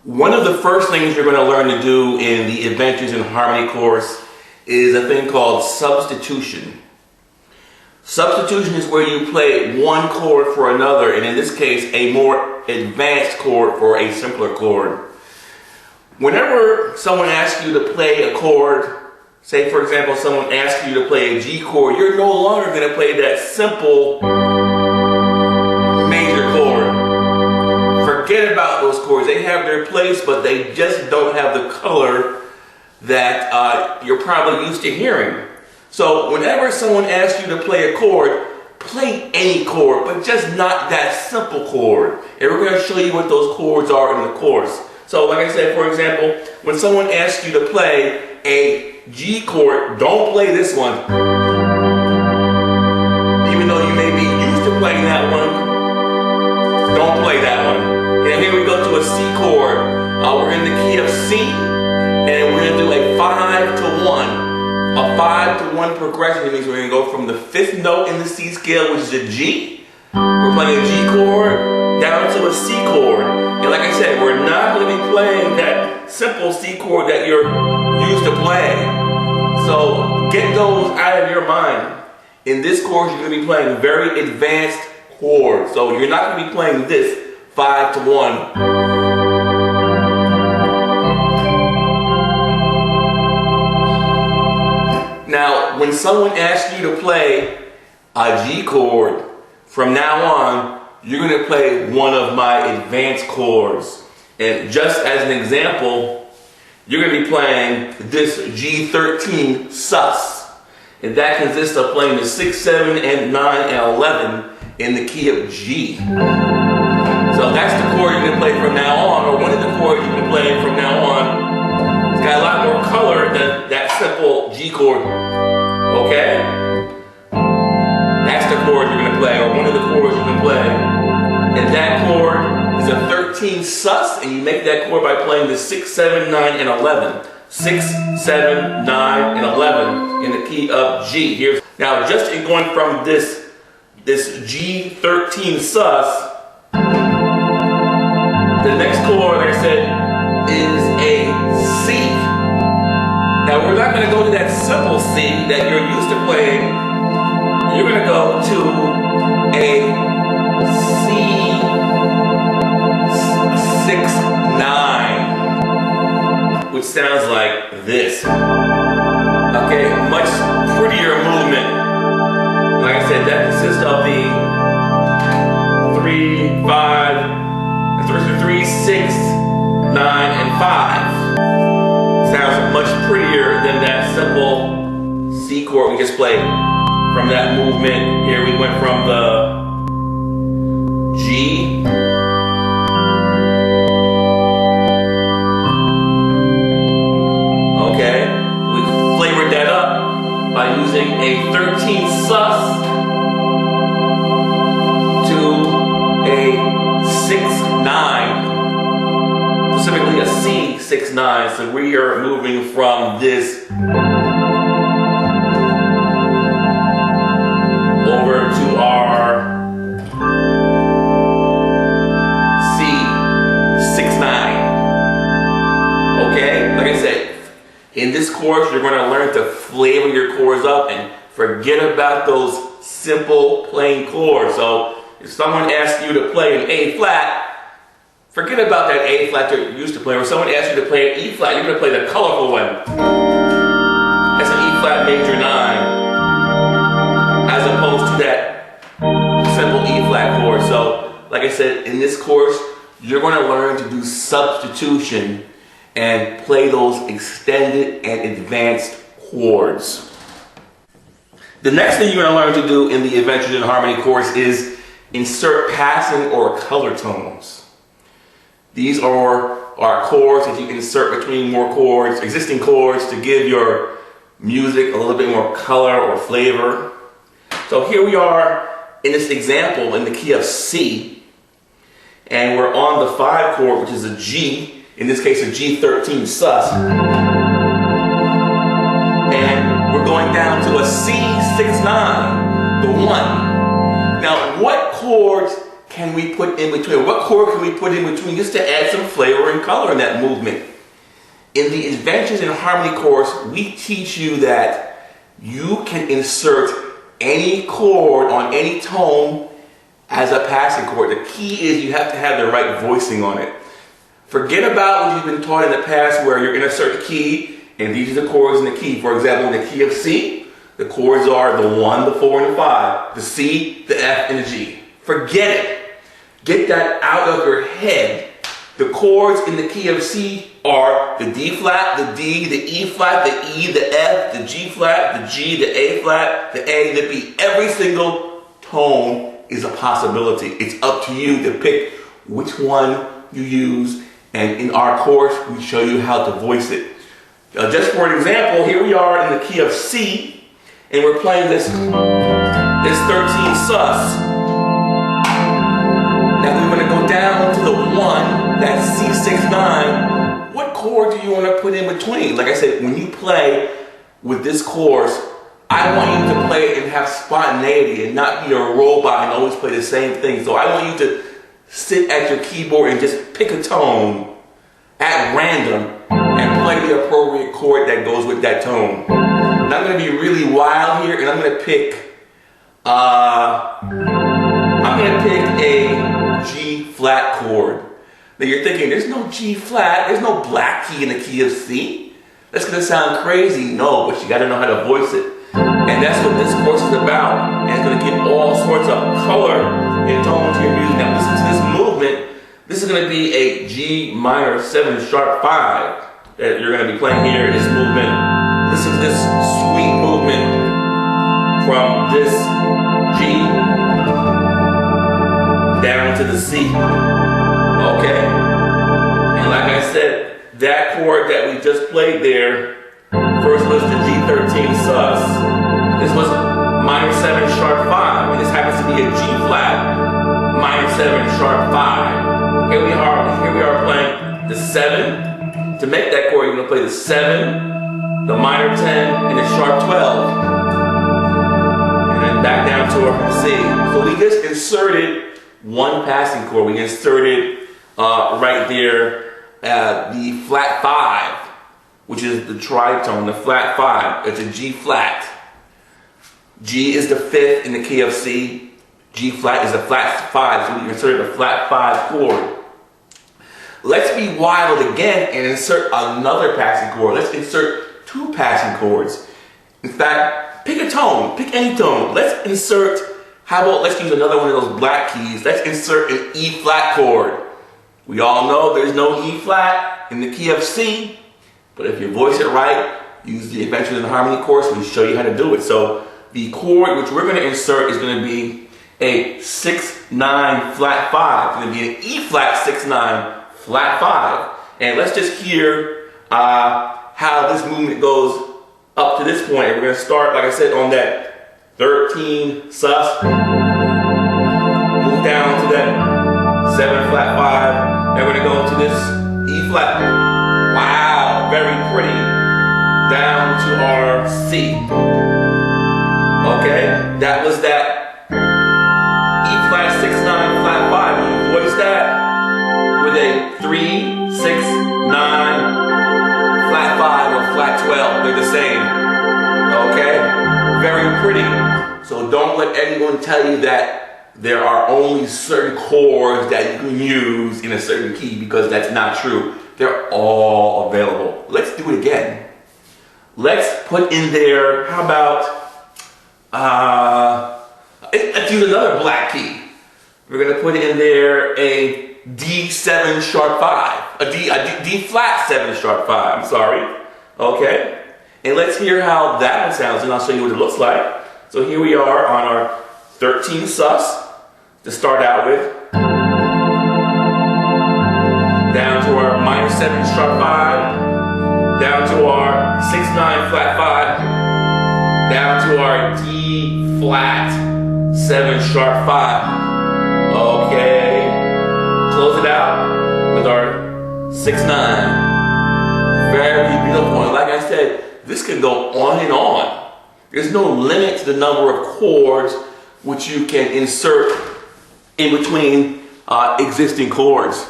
One of the first things you're going to learn to do in the Adventures in Harmony course is a thing called substitution. Substitution is where you play one chord for another, and in this case, a more advanced chord for a simpler chord. Whenever someone asks you to play a chord, say for example, someone asks you to play a G chord, you're no longer going to play that simple major chord. Forget about those chords. They have their place, but they just don't have the color that you're probably used to hearing. So whenever someone asks you to play a chord, play any chord, but just not that simple chord. And we're going to show you what those chords are in the course. So like I said, for example, when someone asks you to play a G chord, don't play this one. Even though you may be used to playing that one, don't play that one. And here we go to a C chord. We're in the key of C, and we're going to do a 5-to-1. A 5-to-1 progression. It means we're going to go from the 5th note in the C scale, which is a G. We're playing a G chord down to a C chord. And like I said, we're not going to be playing that simple C chord that you're used to playing. So get those out of your mind. In this course, you're going to be playing very advanced chords. So you're not going to be playing this 5-to-1. Now, when someone asks you to play a G chord, from now on, you're going to play one of my advanced chords. And just as an example, you're going to be playing this G13 sus. And that consists of playing the 6, 7, and 9, and 11 in the key of G. So that's the chord you're going to play from now on, or one of the chords you're going to play from now on. It's got a lot more color than that simple G chord. Okay? That's the chord you're going to play, or one of the chords you can play. And that chord is a 13 sus, and you make that chord by playing the 6, 7, 9, and 11. 6, 7, 9, and 11 in the key of G. Here's, now, just in going from this G13 sus, the next chord, like I said, is a C. Now we're not going to go to that simple C that you're used to playing. You're going to go to a C6-9, which sounds like this. Okay, much prettier movement. Like I said, that consists of the 3, 6, 9, and 5. Sounds much prettier than that simple C chord we just played. From that movement, here we went from the G. Okay, we flavored that up by using a 13 sus to a 6-9. Specifically a C6-9, so we are moving from this over to our C6-9. Okay, like I said, in this course you're going to learn to flavor your chords up and forget about those simple plain chords. So if someone asks you to play an A flat, forget about that A flat you're used to playing. Or someone asks you to play an E flat, you're going to play the colorful one. That's an E flat major 9, as opposed to that simple E flat chord. So, like I said, in this course, you're going to learn to do substitution and play those extended and advanced chords. The next thing you're going to learn to do in the Adventures in Harmony course is insert passing or color tones. These are chords that you insert between more chords, existing chords, to give your music a little bit more color or flavor. So here we are in this example in the key of C, and we're on the 5 chord, which is a G, in this case a G13 sus. And we're going down to a C6-9, the 1. Now what chords can we put in between? What chord can we put in between just to add some flavor and color in that movement? In the Adventures in Harmony course, we teach you that you can insert any chord on any tone as a passing chord. The key is you have to have the right voicing on it. Forget about what you've been taught in the past where you're in a certain key and these are the chords in the key. For example, in the key of C, the chords are the 1, the 4, and the 5. The C, the F, and the G. Forget it. Get that out of your head. The chords in the key of C are the D flat, the D, the E flat, the E, the F, the G flat, the G, the A flat, the A, the B. Every single tone is a possibility. It's up to you to pick which one you use, and in our course we show you how to voice it. Just for an example, here we are in the key of C, and we're playing this 13 sus. Now we're going to go down to the 1, that's C6-9. What chord do you want to put in between? Like I said, when you play with this course, I want you to play it and have spontaneity and not be a robot and always play the same thing. So I want you to sit at your keyboard and just pick a tone at random and play the appropriate chord that goes with that tone. And I'm going to be really wild here, and I'm going to pick a G flat chord. Now you're thinking, there's no G flat, there's no black key in the key of C. That's going to sound crazy. No, but you got to know how to voice it. And that's what this course is about. And it's going to give all sorts of color and tone to your music. Now listen to this movement. This is going to be a G minor 7 sharp 5 that you're going to be playing here in this movement. Listen to this sweet movement from this G down to the C. Okay? And like I said, that chord that we just played there, first was the G13 sus. This was minor 7 sharp 5. And this happens to be a G flat minor 7 sharp 5. Here we are playing the 7. To make that chord, you're going to play the 7, the minor 10, and the sharp 12. And then back down to our C. So we just inserted one passing chord. We inserted right there the flat 5, which is the tritone, the flat 5. It's a G flat. G is the 5th in the key of C. G flat is a flat 5, so we inserted a flat 5 chord. Let's be wild again and insert another passing chord. Let's insert 2 passing chords. In fact, pick a tone, pick any tone. Let's use another one of those black keys. Let's insert an E flat chord. We all know there's no E flat in the key of C, but if you voice it right, use the Adventures in Harmony course, we show you how to do it. So the chord which we're going to insert is going to be a 6-9 flat 5. It's going to be an E flat 6-9 flat 5. And let's just hear how this movement goes up to this point. We're going to start, like I said, on that 13 sus. Move down to that 7 flat 5. And we're going to go to this E flat. Wow, very pretty. Down to our C. Okay, that was that E flat 6-9 flat 5. When you voice that with a 3, 6, 9, flat 5 or flat 12, they're the same. Okay, very pretty. So don't let anyone tell you that there are only certain chords that you can use in a certain key, because that's not true. They're all available. Let's do it again. Let's put in there, how about, let's use another black key. We're going to put in there a D7 sharp 5. A D flat 7 sharp 5, I'm sorry. Okay? And let's hear how that one sounds, and I'll show you what it looks like. So here we are on our 13 sus to start out with. Down to our minor 7 sharp 5. Down to our 6-9 flat 5. Down to our D flat 7 sharp 5. Okay. Close it out with our 6-9. Very beautiful. And like I said, this can go on and on. There's no limit to the number of chords which you can insert in between existing chords.